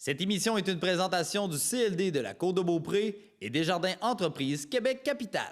Cette émission est une présentation du CLD de la Côte-de-Beaupré et Desjardins Entreprises Québec-Capitale.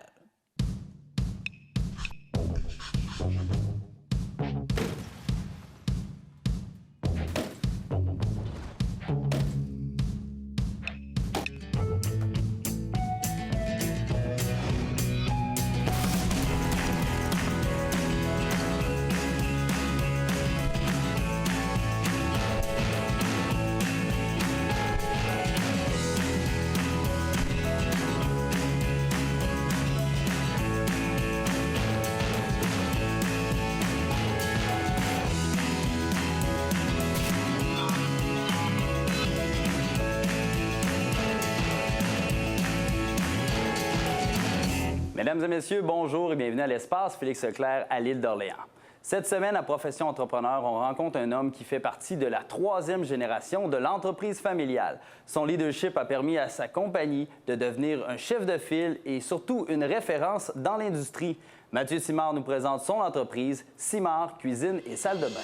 Mesdames et messieurs, bonjour et bienvenue à l'Espace Félix Leclerc à l'île d'Orléans. Cette semaine, à Profession Entrepreneur, on rencontre un homme qui fait partie de la troisième génération de l'entreprise familiale. Son leadership a permis à sa compagnie de devenir un chef de file et surtout une référence dans l'industrie. Mathieu Simard nous présente son entreprise, Simard Cuisine et Salle de bain.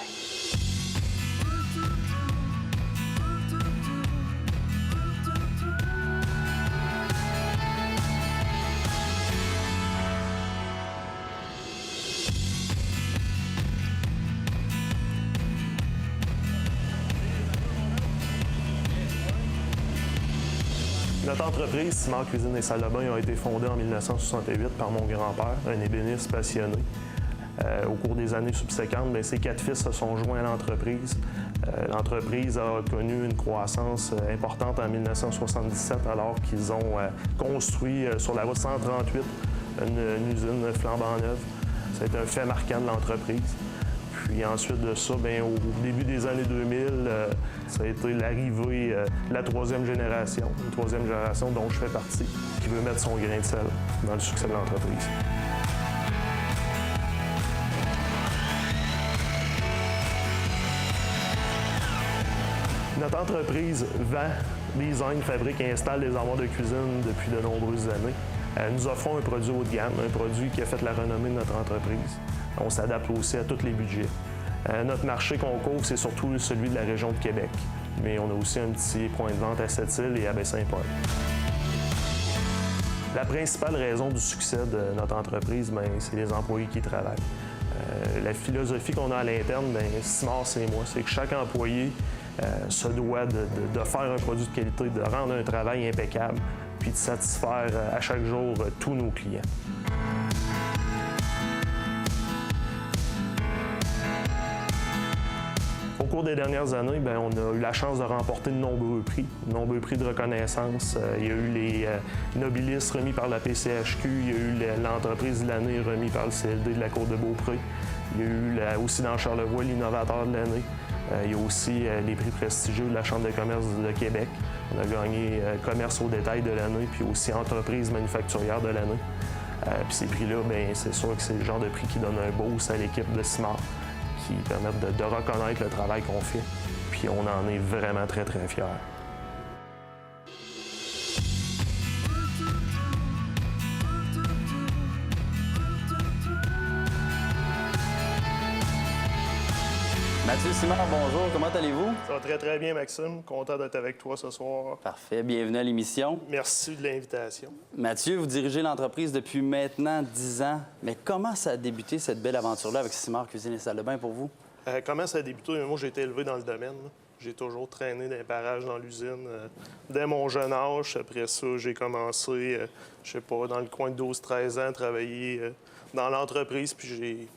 Notre entreprise, Simard Cuisine et Salle de bain, a été fondée en 1968 par mon grand-père, un ébéniste passionné. Au cours des années subséquentes, ses 4 fils se sont joints à l'entreprise. L'entreprise a connu une croissance importante en 1977 alors qu'ils ont construit sur la route 138 une usine flambant neuve. C'est un fait marquant de l'entreprise. Puis ensuite de ça, au début des années 2000, ça a été l'arrivée de la troisième génération, une troisième génération dont je fais partie, qui veut mettre son grain de sel dans le succès de l'entreprise. Notre entreprise vend, design, fabrique et installe des armoires de cuisine depuis de nombreuses années. Nous offrons un produit haut de gamme, un produit qui a fait la renommée de notre entreprise. On s'adapte aussi à tous les budgets. Notre marché qu'on couvre, c'est surtout celui de la région de Québec. Mais on a aussi un petit point de vente à Sept-Îles et à Baie-Saint-Paul. La principale raison du succès de notre entreprise, c'est les employés qui travaillent. La philosophie qu'on a à l'interne, Simard, c'est moi. C'est que chaque employé se doit de faire un produit de qualité, de rendre un travail impeccable, puis de satisfaire à chaque jour tous nos clients. Au cours des dernières années, on a eu la chance de remporter de nombreux prix de reconnaissance. Il y a eu les Nobilis remis par la PCHQ, il y a eu l'entreprise de l'année remis par le CLD de la Côte-de-Beaupré. Il y a eu aussi dans Charlevoix l'innovateur de l'année. Il y a aussi les prix prestigieux de la Chambre de commerce de Québec. On a gagné commerce au détail de l'année, puis aussi entreprise manufacturière de l'année. Puis ces prix-là, c'est sûr que c'est le genre de prix qui donne un boost à l'équipe de Simard, qui permettent de reconnaître le travail qu'on fait. Puis on en est vraiment très, très fiers. Mathieu Simard, bonjour, comment allez-vous? Ça va très, très bien, Maxime. Content d'être avec toi ce soir. Parfait, bienvenue à l'émission. Merci de l'invitation. Mathieu, vous dirigez l'entreprise depuis maintenant 10 ans. Mais comment ça a débuté, cette belle aventure-là avec Simard Cuisine et Salle de bain pour vous? Comment ça a débuté? Moi, j'ai été élevé dans le domaine. J'ai toujours traîné dans les parages dans l'usine. Dès mon jeune âge, après ça, j'ai commencé, dans le coin de 12-13 ans, à travailler dans l'entreprise. Puis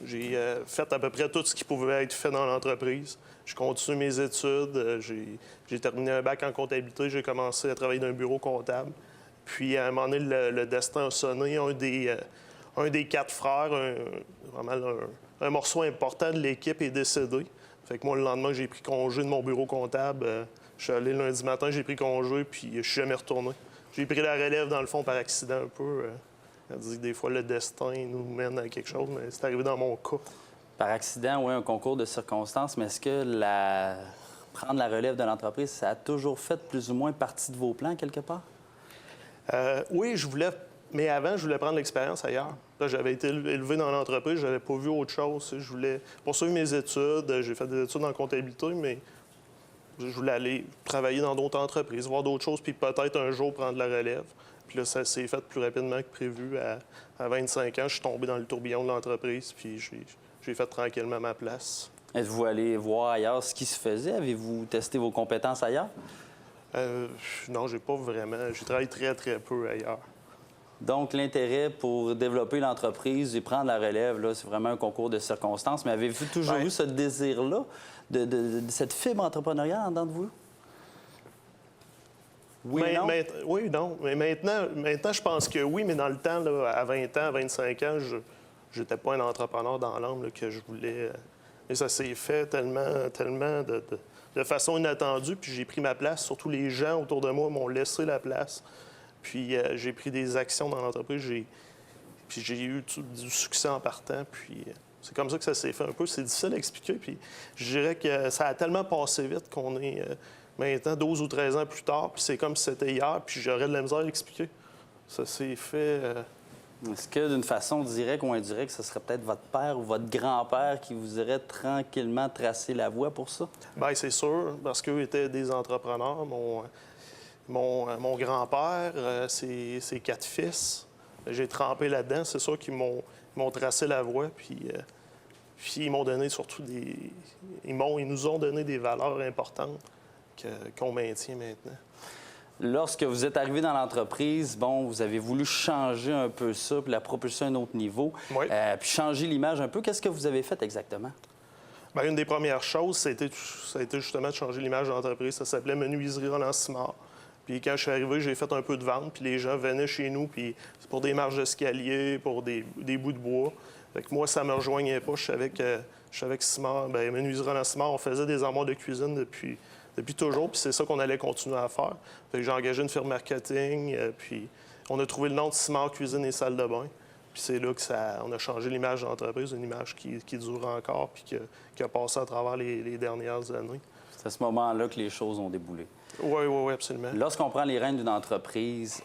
j'ai fait à peu près tout ce qui pouvait être fait dans l'entreprise. Je continue mes études. J'ai terminé un bac en comptabilité. J'ai commencé à travailler dans un bureau comptable. Puis, à un moment donné, le destin a sonné. Un des 4 frères, un morceau important de l'équipe est décédé. Fait que moi, le lendemain, j'ai pris congé de mon bureau comptable. Je suis allé lundi matin, j'ai pris congé, puis je suis jamais retourné. J'ai pris la relève, dans le fond, par accident un peu. On dit que des fois, le destin nous mène à quelque chose, mais c'est arrivé dans mon cas. Par accident, oui, un concours de circonstances, mais est-ce que prendre la relève de l'entreprise, ça a toujours fait plus ou moins partie de vos plans, quelque part? Oui, mais avant, je voulais prendre l'expérience ailleurs. Là, j'avais été élevé dans l'entreprise, j'avais pas vu autre chose. Je voulais poursuivre mes études. J'ai fait des études en comptabilité, mais je voulais aller travailler dans d'autres entreprises, voir d'autres choses, puis peut-être un jour prendre la relève. Puis là, ça s'est fait plus rapidement que prévu. À 25 ans, je suis tombé dans le tourbillon de l'entreprise, puis j'ai fait tranquillement ma place. Êtes-vous allé voir ailleurs ce qui se faisait? Avez-vous testé vos compétences ailleurs? Non, j'ai pas vraiment. J'ai travaillé très, très peu ailleurs. Donc, l'intérêt pour développer l'entreprise et prendre la relève, là, c'est vraiment un concours de circonstances. Mais avez-vous toujours eu ce désir-là, de cette fibre entrepreneuriale en dedans de vous? Oui, non? Oui, non. Mais maintenant, je pense que oui, mais dans le temps, là, à 20 ans, à 25 ans, je n'étais pas un entrepreneur dans l'âme là, que je voulais. Et ça s'est fait tellement de façon inattendue. Puis j'ai pris ma place. Surtout les gens autour de moi m'ont laissé la place. Puis j'ai pris des actions dans l'entreprise. Puis j'ai eu du succès en partant. Puis c'est comme ça que ça s'est fait un peu. C'est difficile à expliquer. Puis je dirais que ça a tellement passé vite qu'on est maintenant 12 ou 13 ans plus tard. Puis c'est comme si c'était hier. Puis j'aurais de la misère à l'expliquer. Ça s'est fait... Est-ce que d'une façon directe ou indirecte, ce serait peut-être votre père ou votre grand-père qui vous aurait tranquillement tracé la voie pour ça? Bien, c'est sûr, parce qu'eux étaient des entrepreneurs. Mon grand-père, ses 4 fils, j'ai trempé là-dedans. C'est sûr qu'ils m'ont tracé la voie, puis ils m'ont donné surtout ils nous ont donné des valeurs importantes qu'on maintient maintenant. Lorsque vous êtes arrivé dans l'entreprise, bon, vous avez voulu changer un peu ça, puis la propulser à un autre niveau, oui. Puis changer l'image un peu. Qu'est-ce que vous avez fait exactement? Bien, une des premières choses, ça a été justement de changer l'image de l'entreprise. Ça s'appelait Menuiserie Roland Simard. Puis quand je suis arrivé, j'ai fait un peu de vente, puis les gens venaient chez nous, puis c'est pour des marches d'escalier, pour des bouts de bois. Fait que moi, ça ne me rejoignait pas. Je savais que Simard, bien, Menuiserie Roland Simard, on faisait des armoires de cuisine depuis toujours, puis c'est ça qu'on allait continuer à faire. Fait que j'ai engagé une firme marketing, puis on a trouvé le nom de Simard Cuisine et Salle de bain. Puis c'est là qu'on a changé l'image de l'entreprise, une image qui dure encore, puis qui a passé à travers les dernières années. C'est à ce moment-là que les choses ont déboulé. Oui, absolument. Lorsqu'on prend les rênes d'une entreprise,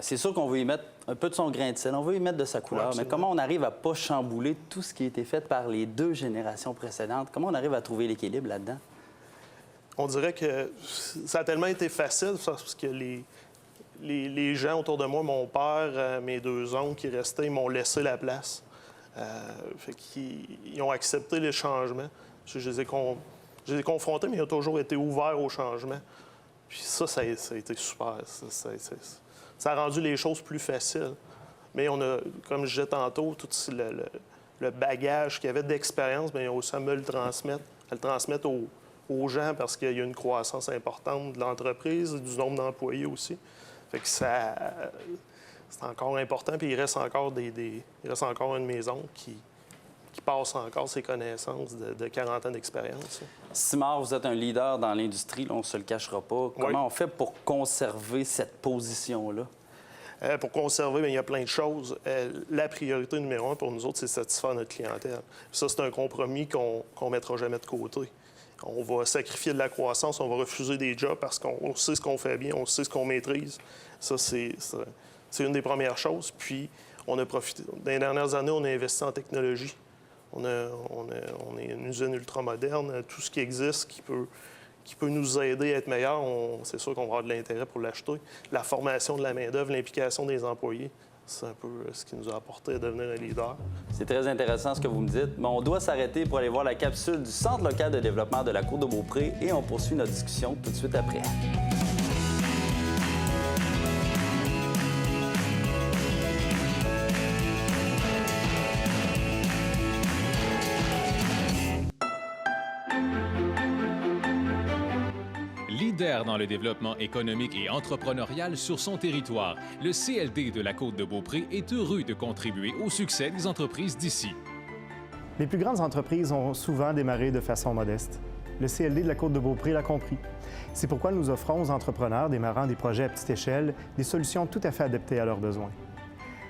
c'est sûr qu'on veut y mettre un peu de son grain de sel, on veut y mettre de sa couleur, mais comment on arrive à pas chambouler tout ce qui a été fait par les 2 générations précédentes? Comment on arrive à trouver l'équilibre là-dedans? On dirait que ça a tellement été facile parce que les gens autour de moi, mon père, mes 2 oncles qui restaient, ils m'ont laissé la place. Fait qu'ils ont accepté les changements. Je les ai confrontés, mais ils ont toujours été ouverts au changement. Puis ça a été super. Ça a rendu les choses plus faciles. Mais on a, comme je disais tantôt, tout le bagage qu'il y avait d'expérience, bien, ils ont aussi à me le transmettre aux gens parce qu'il y a une croissance importante de l'entreprise, du nombre d'employés aussi. Fait que c'est encore important. Puis il reste encore une maison qui passe encore ses connaissances de 40 ans d'expérience. Simard, vous êtes un leader dans l'industrie, là, on ne se le cachera pas. Comment on fait pour conserver cette position-là? Pour conserver, bien, il y a plein de choses. La priorité numéro 1 pour nous autres, c'est satisfaire notre clientèle. Ça, c'est un compromis qu'on ne mettra jamais de côté. On va sacrifier de la croissance, on va refuser des jobs parce qu'on sait ce qu'on fait bien, on sait ce qu'on maîtrise. Ça, c'est une des premières choses. Puis, on a profité. Dans les dernières années, on a investi en technologie. On est une usine ultramoderne. Tout ce qui existe qui peut nous aider à être meilleurs, c'est sûr qu'on va avoir de l'intérêt pour l'acheter. La formation de la main-d'œuvre, l'implication des employés, c'est un peu ce qui nous a apporté à devenir un leader. C'est très intéressant ce que vous me dites, mais on doit s'arrêter pour aller voir la capsule du Centre local de développement de la Côte-de-Beaupré et on poursuit notre discussion tout de suite après. Leader dans le développement économique et entrepreneurial sur son territoire, le CLD de la Côte-de-Beaupré est heureux de contribuer au succès des entreprises d'ici. Les plus grandes entreprises ont souvent démarré de façon modeste. Le CLD de la Côte-de-Beaupré l'a compris. C'est pourquoi nous offrons aux entrepreneurs démarrant des projets à petite échelle des solutions tout à fait adaptées à leurs besoins.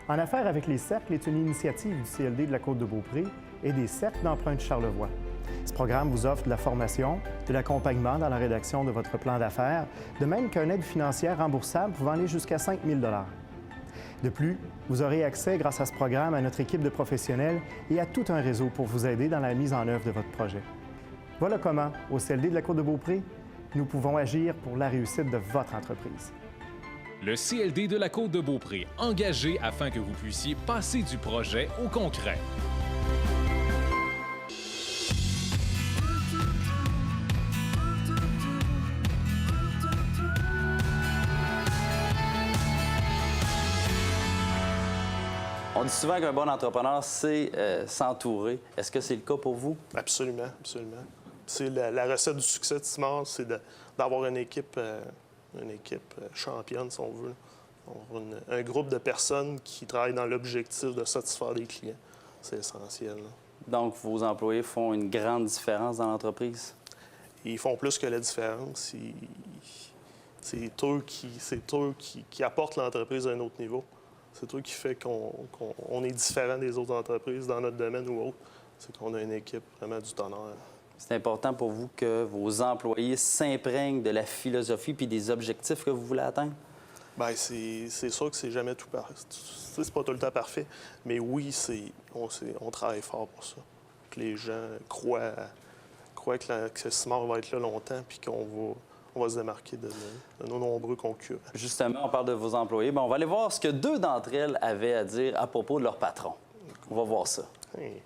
En affaires avec les cercles est une initiative du CLD de la Côte-de-Beaupré et des cercles d'emprunt de Charlevoix. Ce programme vous offre de la formation, de l'accompagnement dans la rédaction de votre plan d'affaires, de même qu'une aide financière remboursable pouvant aller jusqu'à 5 000 $. De plus, vous aurez accès grâce à ce programme à notre équipe de professionnels et à tout un réseau pour vous aider dans la mise en œuvre de votre projet. Voilà comment, au CLD de la Côte-de-Beaupré, Nous pouvons agir pour la réussite de votre entreprise. Le CLD de la Côte-de-Beaupré, engagé afin que vous puissiez passer du projet au concret. On dit souvent qu'un bon entrepreneur, c'est s'entourer. Est-ce que c'est le cas pour vous? Absolument, absolument. C'est la recette du succès de Simard, c'est d'avoir une équipe championne, si on veut. Un groupe de personnes qui travaillent dans l'objectif de satisfaire des clients. C'est essentiel. Là. Donc, vos employés font une grande différence dans l'entreprise? Ils font plus que la différence. C'est eux qui apportent l'entreprise à un autre niveau. C'est eux qui fait qu'on est différent des autres entreprises dans notre domaine ou autre. C'est qu'on a une équipe vraiment du tonnerre. C'est important pour vous que vos employés s'imprègnent de la philosophie puis des objectifs que vous voulez atteindre? Bien, c'est sûr que c'est jamais tout parfait. C'est pas tout le temps parfait. Mais oui, on travaille fort pour ça. Que les gens croient que Simard va être là longtemps puis qu'on va se démarquer de nos nombreux concurrents. Justement, on parle de vos employés. Bien, on va aller voir ce que 2 d'entre elles avaient à dire à propos de leur patron. On va voir ça. Hey.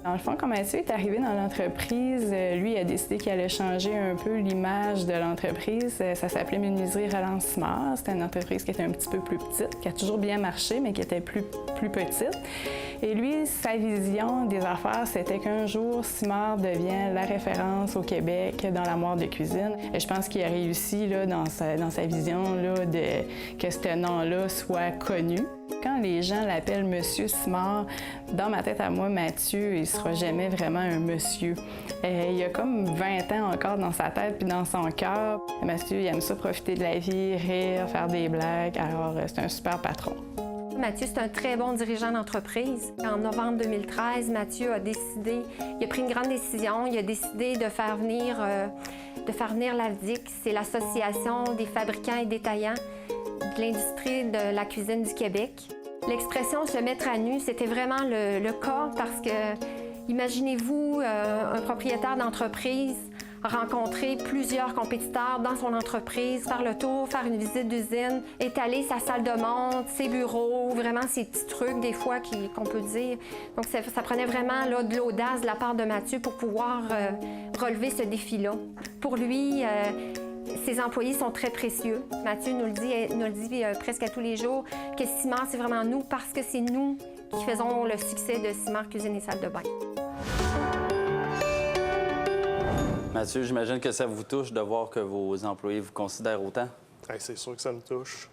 Dans le fond, quand Mathieu est arrivé dans l'entreprise, lui a décidé qu'il allait changer un peu l'image de l'entreprise. Ça s'appelait Menuiserie Relance Simard. C'était une entreprise qui était un petit peu plus petite, qui a toujours bien marché, mais qui était plus petite. Et lui, sa vision des affaires, c'était qu'un jour, Simard devient la référence au Québec dans la moire de cuisine. Et je pense qu'il a réussi là, dans sa vision là, que ce nom-là soit connu. Quand les gens l'appellent Monsieur Simard, dans ma tête à moi, Mathieu, il sera jamais vraiment un monsieur. Il a comme 20 ans encore dans sa tête puis dans son cœur. Mathieu, il aime ça profiter de la vie, rire, faire des blagues. Alors, c'est un super patron. Mathieu, c'est un très bon dirigeant d'entreprise. En novembre 2013, Mathieu a pris une grande décision. Il a décidé de faire venir l'AFDIC. C'est l'Association des fabricants et détaillants de l'industrie de la cuisine du Québec. L'expression « se mettre à nu », c'était vraiment le cas parce que, imaginez-vous, un propriétaire d'entreprise rencontrer plusieurs compétiteurs dans son entreprise, faire le tour, faire une visite d'usine, étaler sa salle de monte, ses bureaux, vraiment ces petits trucs des fois qu'on peut dire. Donc ça prenait vraiment là, de l'audace de la part de Mathieu pour pouvoir relever ce défi-là. Pour lui, ses employés sont très précieux. Mathieu nous le dit presque à tous les jours que Simard, c'est vraiment nous parce que c'est nous qui faisons le succès de Simard Cuisine et Salle de bain. Mathieu, j'imagine que ça vous touche de voir que vos employés vous considèrent autant? C'est sûr que ça me touche.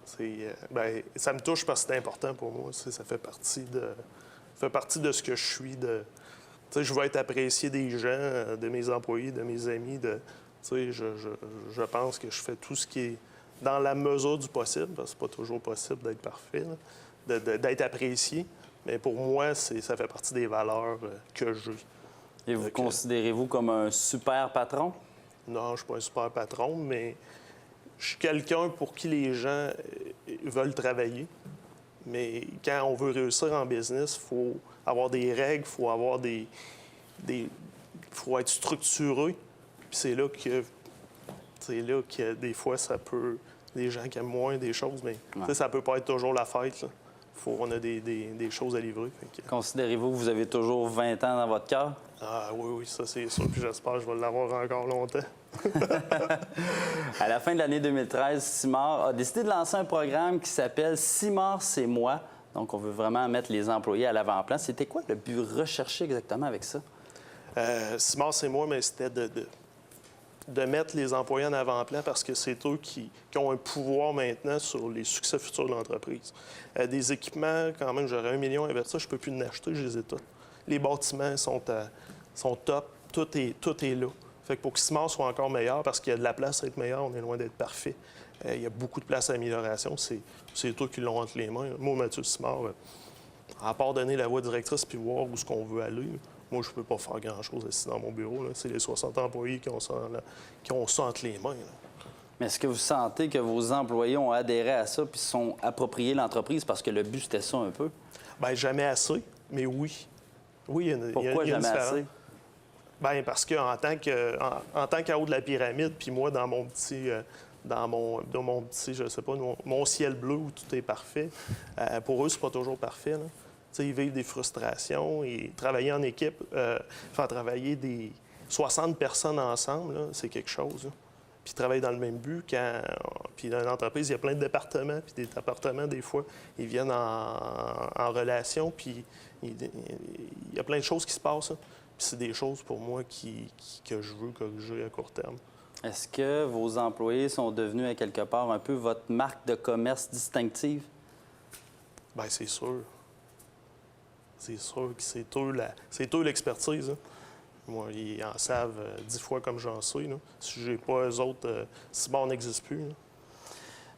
Ça me touche parce que c'est important pour moi. Ça fait partie de ce que je suis. Je veux être apprécié des gens, de mes employés, de mes amis. Je pense que je fais tout ce qui est dans la mesure du possible, parce que c'est pas toujours possible d'être parfait, d'être apprécié. Mais pour moi, ça fait partie des valeurs que j'ai. Et vous considérez-vous comme un super patron? Non, je ne suis pas un super patron, mais je suis quelqu'un pour qui les gens veulent travailler. Mais quand on veut réussir en business, il faut avoir des règles, il faut être structuré. Puis c'est là que des fois, ça peut... Des gens qui aiment moins des choses, mais ça peut pas être toujours la fête. Là. On a des choses à livrer. Considérez-vous que vous avez toujours 20 ans dans votre cœur? Ah oui, ça c'est sûr. Puis j'espère que je vais l'avoir encore longtemps. À la fin de l'année 2013, Simard a décidé de lancer un programme qui s'appelle « Simard, c'est moi ». Donc, on veut vraiment mettre les employés à l'avant-plan. C'était quoi le but recherché exactement avec ça? Simard, c'est moi, mais c'était de mettre les employés en avant-plan parce que c'est eux qui ont un pouvoir maintenant sur les succès futurs de l'entreprise. Des équipements, quand même, j'aurais 1 million à investir, je ne peux plus en acheter, je les ai tous. Les bâtiments sont top, tout est là. Fait que pour que Simard soit encore meilleur, parce qu'il y a de la place à être meilleur, on est loin d'être parfait. Il y a beaucoup de place à amélioration. C'est eux qui l'ont entre les mains. Moi, Mathieu Simard, à part donner la voie directrice puis voir où est-ce qu'on veut aller, moi, je ne peux pas faire grand-chose assis dans mon bureau. C'est les 60 employés qui ont ça entre les mains. Là. Mais est-ce que vous sentez que vos employés ont adhéré à ça puis se sont appropriés l'entreprise parce que le but, c'était ça un peu? Bien, jamais assez, mais oui. Oui, il y a une Pourquoi jamais assez? Bien, parce qu'en tant qu'en haut de la pyramide, puis moi, dans mon petit, je sais pas, mon ciel bleu où tout est parfait, pour eux, c'est pas toujours parfait, là. Tu sais, ils vivent des frustrations et travailler en équipe, faire travailler 60 personnes ensemble, là, c'est quelque chose, là. Puis travailler dans le même but. Puis dans une entreprise, il y a plein de départements. Puis des départements, des fois, ils viennent en relation. Puis il y a plein de choses qui se passent, hein. Puis c'est des choses pour moi que je veux corriger à court terme. Est-ce que vos employés sont devenus, à quelque part, un peu votre marque de commerce distinctive? Bien, c'est sûr. C'est sûr que c'est eux l'expertise, hein. Moi, ils en savent 10 fois comme j'en sais, là. Si j'ai pas eux autres, Cybar n'existe plus, là.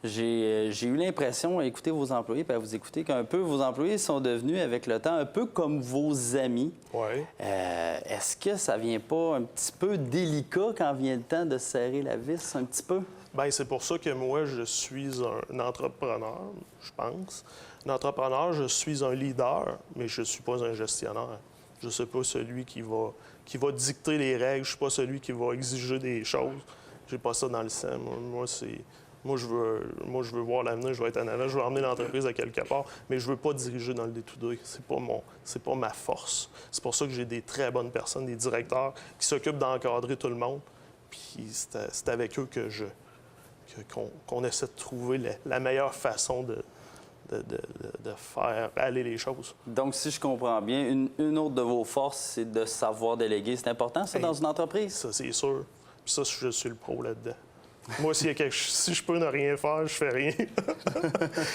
J'ai eu l'impression, à écouter vos employés, puis à vous écouter, qu'un peu vos employés sont devenus, avec le temps, un peu comme vos amis. Oui. Est-ce que ça vient pas un petit peu délicat quand vient le temps de serrer la vis, un petit peu? Bien, c'est pour ça que moi, je suis un entrepreneur, je pense. Un entrepreneur, je suis un leader, mais je ne suis pas un gestionnaire. Je ne suis pas celui qui va dicter les règles, je ne suis pas celui qui va exiger des choses. J'ai pas ça dans le sang. Moi, je veux voir l'avenir, je veux être en avant, je veux emmener l'entreprise à quelque part, mais je ne veux pas diriger dans le day-to-day. C'est pas ma force. C'est pour ça que j'ai des très bonnes personnes, des directeurs qui s'occupent d'encadrer tout le monde. Puis c'est avec eux qu'on essaie de trouver la meilleure façon de faire aller les choses. Donc, si je comprends bien, une autre de vos forces, c'est de savoir déléguer. C'est important, ça, dans une entreprise? Ça, c'est sûr. Puis ça, je suis le pro là-dedans. Moi, si je peux ne rien faire, je fais rien.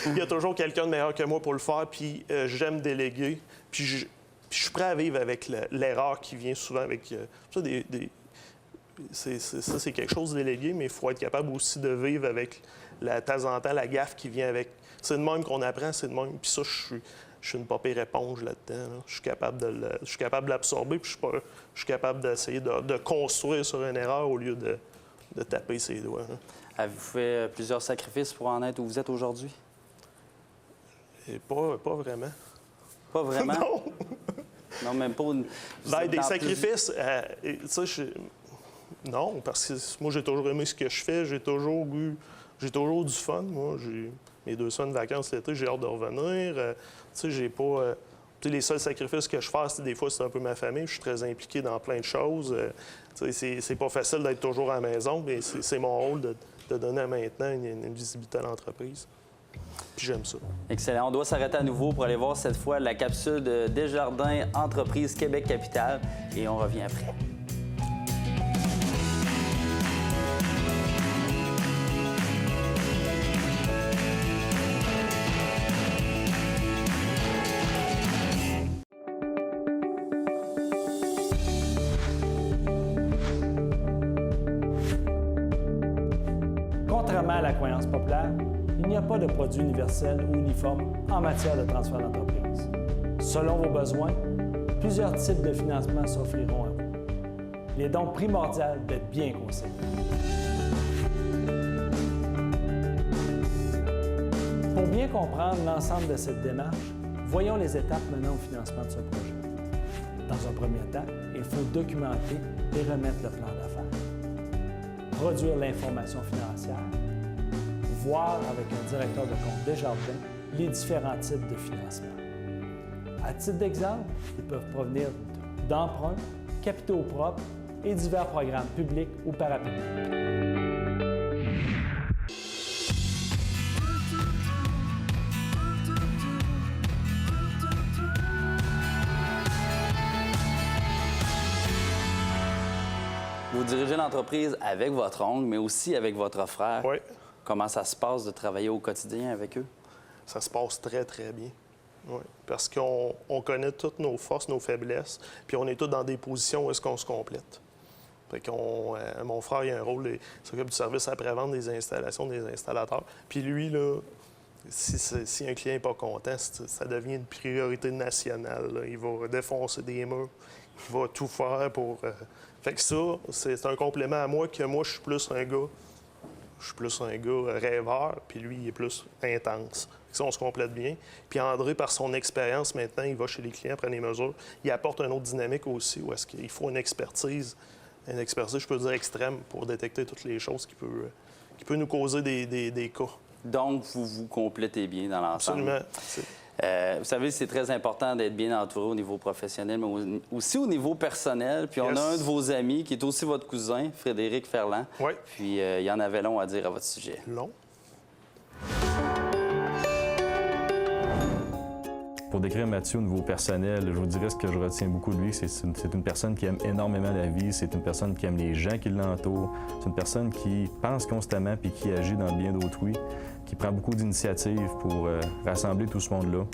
Il y a toujours quelqu'un de meilleur que moi pour le faire, puis j'aime déléguer. Puis je suis prêt à vivre avec l'erreur qui vient souvent avec... c'est quelque chose de délégué, mais il faut être capable aussi de vivre avec, de temps en temps, la gaffe qui vient avec. C'est de même qu'on apprend, c'est de même. Puis ça, je suis une pas pire éponge là-dedans, là. Je suis capable de l'absorber, puis je suis capable d'essayer de construire sur une erreur au lieu de taper ses doigts, hein. Avez-vous fait plusieurs sacrifices pour en être où vous êtes aujourd'hui? Et pas vraiment. Pas vraiment? Non! Non, même pas une... Ben, des sacrifices, non, parce que moi, j'ai toujours aimé ce que je fais. J'ai toujours du fun, moi. Mes 2 semaines de vacances l'été, j'ai hâte de revenir. Tu sais, j'ai pas... les seuls sacrifices que je fais, des fois, c'est un peu ma famille. Je suis très impliqué dans plein de choses. C'est pas facile d'être toujours à la maison, mais c'est mon rôle de donner maintenant une visibilité à l'entreprise. Puis j'aime ça. Excellent. On doit s'arrêter à nouveau pour aller voir cette fois la capsule de Desjardins Entreprises Québec Capital et on revient après. Contrairement à la croyance populaire, il n'y a pas de produit universel ou uniforme en matière de transfert d'entreprise. Selon vos besoins, plusieurs types de financement s'offriront à vous. Il est donc primordial d'être bien conseillé. Pour bien comprendre l'ensemble de cette démarche, voyons les étapes menant au financement de ce projet. Dans un premier temps, il faut documenter et remettre le plan d'affaires. Produire l'information financière, voir avec un directeur de compte Desjardins les différents types de financement. À titre d'exemple, ils peuvent provenir d'emprunts, capitaux propres et divers programmes publics ou parapublics. Vous dirigez l'entreprise avec votre oncle, mais aussi avec votre frère. Oui. Comment ça se passe de travailler au quotidien avec eux? Ça se passe très, très bien. Oui. Parce qu'on connaît toutes nos forces, nos faiblesses, puis on est tous dans des positions où est-ce qu'on se complète. Fait mon frère, il a un rôle, il s'occupe du service après-vente des installations des installateurs. Puis lui, là, si un client n'est pas content, ça devient une priorité nationale, là. Il va défoncer des murs, il va tout faire pour... Fait que ça, c'est un complément à moi, que moi, je suis plus un gars. Je suis plus un gars rêveur, puis lui, il est plus intense. Ça, on se complète bien. Puis André, par son expérience, maintenant, il va chez les clients, prendre les mesures. Il apporte une autre dynamique aussi, où est-ce qu'il faut une expertise, je peux dire extrême, pour détecter toutes les choses qui peut nous causer des cas. Donc, vous vous complétez bien dans l'ensemble. Absolument. Vous savez, c'est très important d'être bien entouré au niveau professionnel, mais aussi au niveau personnel. Puis on a un de vos amis qui est aussi votre cousin, Frédéric Ferland. Oui. Puis il y en avait long à dire à votre sujet. Long. Pour décrire Mathieu au niveau personnel, je vous dirais ce que je retiens beaucoup de lui, c'est une personne qui aime énormément la vie, c'est une personne qui aime les gens qui l'entourent, c'est une personne qui pense constamment puis qui agit dans le bien d'autrui, qui prend beaucoup d'initiatives pour rassembler tout ce monde-là.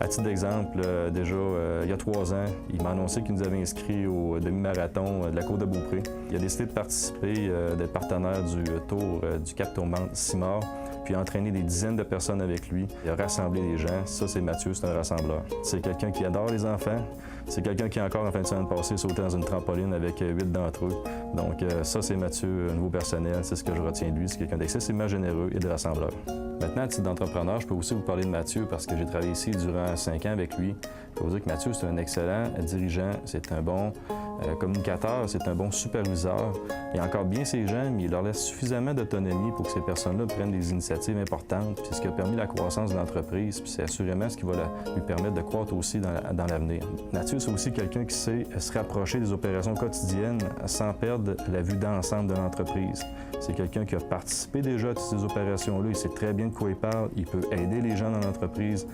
À titre d'exemple, déjà, il y a 3 ans, il m'a annoncé qu'il nous avait inscrits au demi-marathon de la Côte-de-Beaupré. Il a décidé de participer, d'être partenaire du tour du Cap Tourmente-Simard, puis entraîner des dizaines de personnes avec lui. Il a rassemblé les gens. Ça, c'est Mathieu, c'est un rassembleur. C'est quelqu'un qui adore les enfants. C'est quelqu'un qui, encore en fin de semaine passée, sauté dans une trampoline avec 8 d'entre eux. Donc ça, c'est Mathieu, un nouveau personnel. C'est ce que je retiens de lui. C'est quelqu'un d'excessivement généreux et de rassembleur. Maintenant, à titre d'entrepreneur, je peux aussi vous parler de Mathieu parce que j'ai travaillé ici durant 5 ans avec lui. Je peux vous dire que Mathieu, c'est un excellent dirigeant, c'est un bon communicateur, c'est un bon superviseur. Il a encore bien ses gens, mais il leur laisse suffisamment d'autonomie pour que ces personnes-là prennent des initiatives importantes. C'est ce qui a permis la croissance de l'entreprise, puis c'est assurément ce qui va lui permettre de croître aussi dans l'avenir. Mathieu, c'est aussi quelqu'un qui sait se rapprocher des opérations quotidiennes sans perdre la vue d'ensemble de l'entreprise. C'est quelqu'un qui a participé déjà à toutes ces opérations-là, il sait très bien de quoi il parle, il peut aider les gens dans l'entreprise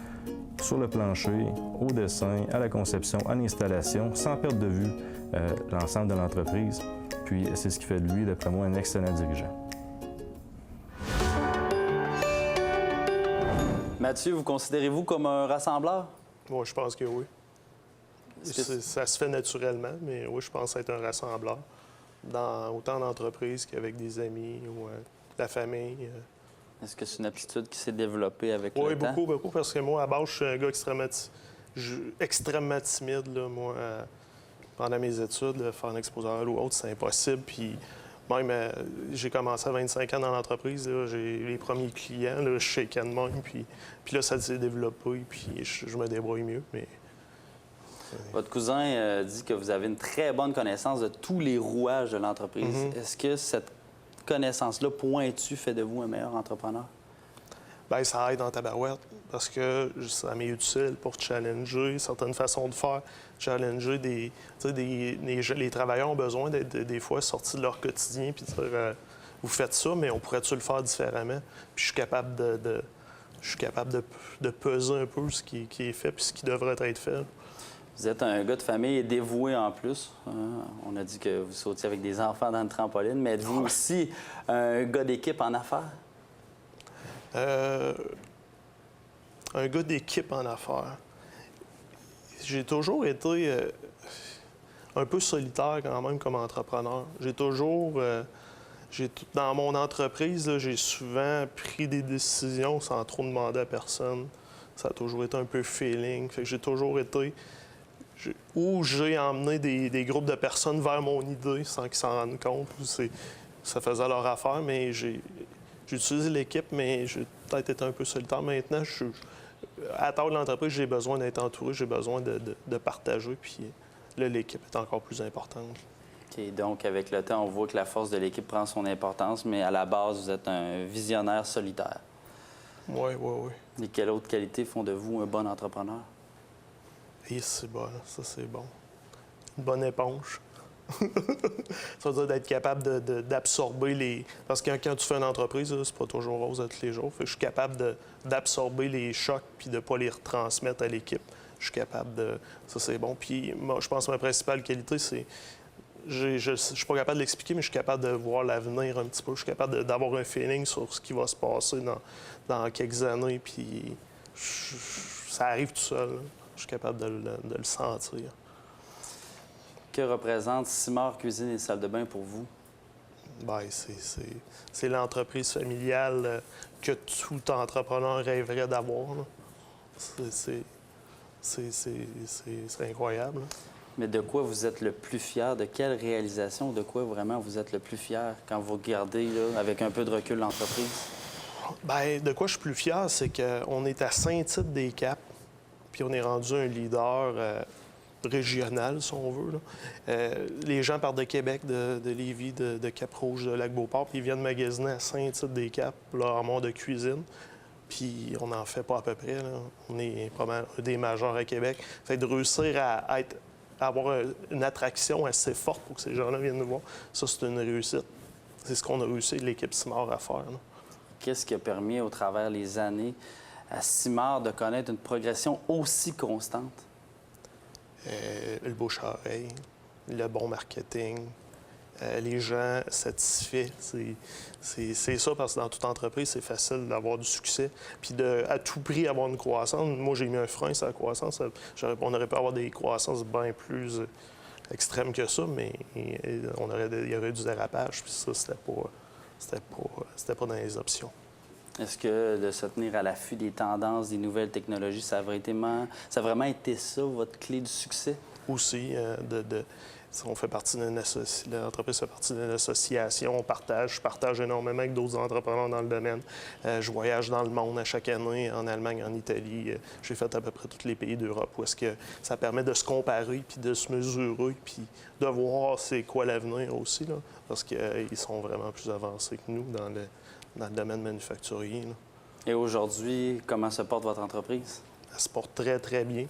sur le plancher, au dessin, à la conception, à l'installation, sans perdre de vue l'ensemble de l'entreprise. Puis c'est ce qui fait de lui, d'après moi, un excellent dirigeant. Mathieu, vous considérez-vous comme un rassembleur? Moi, je pense que oui. Ça se fait naturellement, mais oui, je pense être un rassembleur, autant d'entreprises qu'avec des amis ou la famille. Est-ce que c'est une aptitude qui s'est développée avec le temps? Oui, beaucoup, beaucoup, parce que moi, à base, je suis un gars extrêmement timide. Là, moi, pendant mes études, faire un exposé oral ou autre, c'est impossible. Puis même, j'ai commencé à 25 ans dans l'entreprise. J'ai les premiers clients, là, je shakeais de même. Puis là, ça s'est développé, puis je me débrouille mieux. Mais... Votre cousin dit que vous avez une très bonne connaissance de tous les rouages de l'entreprise. Est-ce que cette connaissance-là pointue fait de vous un meilleur entrepreneur? Bien, ça aide en tabarouette parce que ça m'est utile pour challenger certaines façons de faire, challenger les travailleurs ont besoin d'être des fois sortis de leur quotidien puis dire vous faites ça, mais on pourrait-tu le faire différemment? Puis je suis capable de peser un peu ce qui est fait puis ce qui devrait être fait. Vous êtes un gars de famille dévoué en plus. On a dit que vous sautiez avec des enfants dans le trampoline, mais êtes-vous aussi un gars d'équipe en affaires? Un gars d'équipe en affaires. J'ai toujours été un peu solitaire quand même comme entrepreneur. J'ai toujours... dans mon entreprise, j'ai souvent pris des décisions sans trop demander à personne. Ça a toujours été un peu feeling. Fait que j'ai toujours été... Où j'ai emmené des groupes de personnes vers mon idée sans qu'ils s'en rendent compte. Ça faisait leur affaire, mais j'ai utilisé l'équipe, mais j'ai peut-être été un peu solitaire. Maintenant, à la table de l'entreprise, j'ai besoin d'être entouré, j'ai besoin de partager, puis là, l'équipe est encore plus importante. OK, donc avec le temps, on voit que la force de l'équipe prend son importance, mais à la base, vous êtes un visionnaire solitaire. Oui. Et quelles autres qualités font de vous un bon entrepreneur? Et c'est bon, ça c'est bon. Une bonne éponge. Ça veut dire d'être capable d'absorber les... Parce que quand tu fais une entreprise, c'est pas toujours rose à tous les jours. Fait que je suis capable d'absorber les chocs puis de ne pas les retransmettre à l'équipe. Je suis capable de... Ça, c'est bon. Puis moi, je pense que ma principale qualité, c'est... Je suis pas capable de l'expliquer, mais je suis capable de voir l'avenir un petit peu. Je suis capable d'avoir un feeling sur ce qui va se passer dans quelques années. Puis ça arrive tout seul. Je suis capable de le sentir. Que représente Simard Cuisine et Salle de bain pour vous? Bien, c'est l'entreprise familiale que tout entrepreneur rêverait d'avoir. C'est incroyable. Mais de quoi vous êtes le plus fier? De quelle réalisation? De quoi vraiment vous êtes le plus fier quand vous regardez, là, avec un peu de recul, l'entreprise? Bien, de quoi je suis plus fier, c'est qu'on est à 5 titres des CAP, puis on est rendu un leader régional, si on veut, là. Les gens partent de Québec, de Lévis, de Cap-Rouge, de Lac-Beauport, puis ils viennent magasiner à 5 titres des CAP, leur armoire de cuisine. Puis on n'en fait pas à peu près, là. On est probablement un des majeurs à Québec. Fait que de réussir à avoir une attraction assez forte pour que ces gens-là viennent nous voir, ça, c'est une réussite. C'est ce qu'on a réussi, l'équipe Simard, à faire, là. Qu'est-ce qui a permis, au travers les années, à Simard de connaître une progression aussi constante? Le bouche-à-oreille, le bon marketing, les gens satisfaits. C'est ça, parce que dans toute entreprise, c'est facile d'avoir du succès. Puis à tout prix avoir une croissance. Moi, j'ai mis un frein sur la croissance. On aurait pu avoir des croissances bien plus extrêmes que ça, mais il y aurait du dérapage. Puis ça, c'était pas dans les options. Est-ce que de se tenir à l'affût des tendances, des nouvelles technologies, ça a vraiment été ça, votre clé du succès? Aussi, on fait partie d'une association, l'entreprise fait partie d'une association, je partage énormément avec d'autres entrepreneurs dans le domaine. Je voyage dans le monde à chaque année, en Allemagne, en Italie. J'ai fait à peu près tous les pays d'Europe où est-ce que ça permet de se comparer, puis de se mesurer, puis de voir c'est quoi l'avenir aussi, là, parce qu'ils sont vraiment plus avancés que nous dans le domaine manufacturier, là. Et aujourd'hui, comment se porte votre entreprise? Elle se porte très, très bien.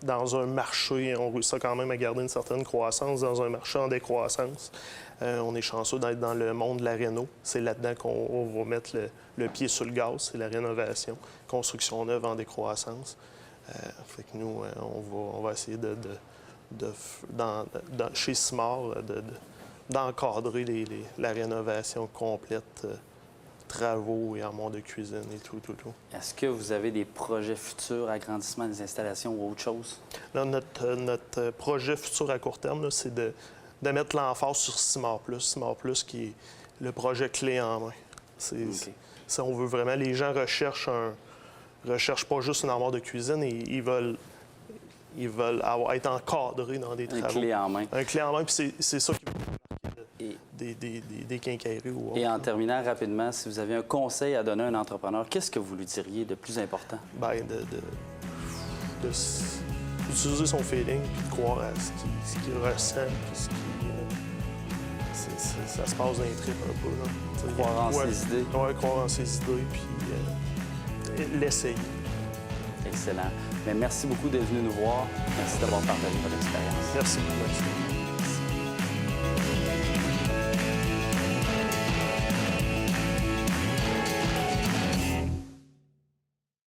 Dans un marché, on réussit quand même à garder une certaine croissance dans un marché en décroissance. On est chanceux d'être dans le monde de la réno. C'est là-dedans qu'on va mettre le pied sur le gaz, c'est la rénovation. Construction neuve en décroissance. Fait que nous, on va essayer chez Simard, d'encadrer la rénovation complète, travaux et armoires de cuisine et tout. Est-ce que vous avez des projets futurs, agrandissement des installations ou autre chose? Là, notre projet futur à court terme, là, c'est de mettre l'emphase sur Simard Plus. Simard Plus qui est le projet clé en main. Ça, on veut vraiment... Les gens recherchent pas juste une armoire de cuisine, et ils veulent être encadrés dans des travaux. Un clé en main. Un clé en main, puis c'est ça qui va des quincailleries ou autres. Et en terminant rapidement, si vous avez un conseil à donner à un entrepreneur, qu'est-ce que vous lui diriez de plus important? Bien, d'utiliser son feeling, puis de croire à ce qu'il ressent, puis ça se passe dans les tripes un peu, là. Croire en ses idées. Oui, croire en ses idées, puis l'essayer. Excellent. Mais merci beaucoup d'être venu nous voir. Merci d'avoir partagé votre expérience. Merci beaucoup, Maxime.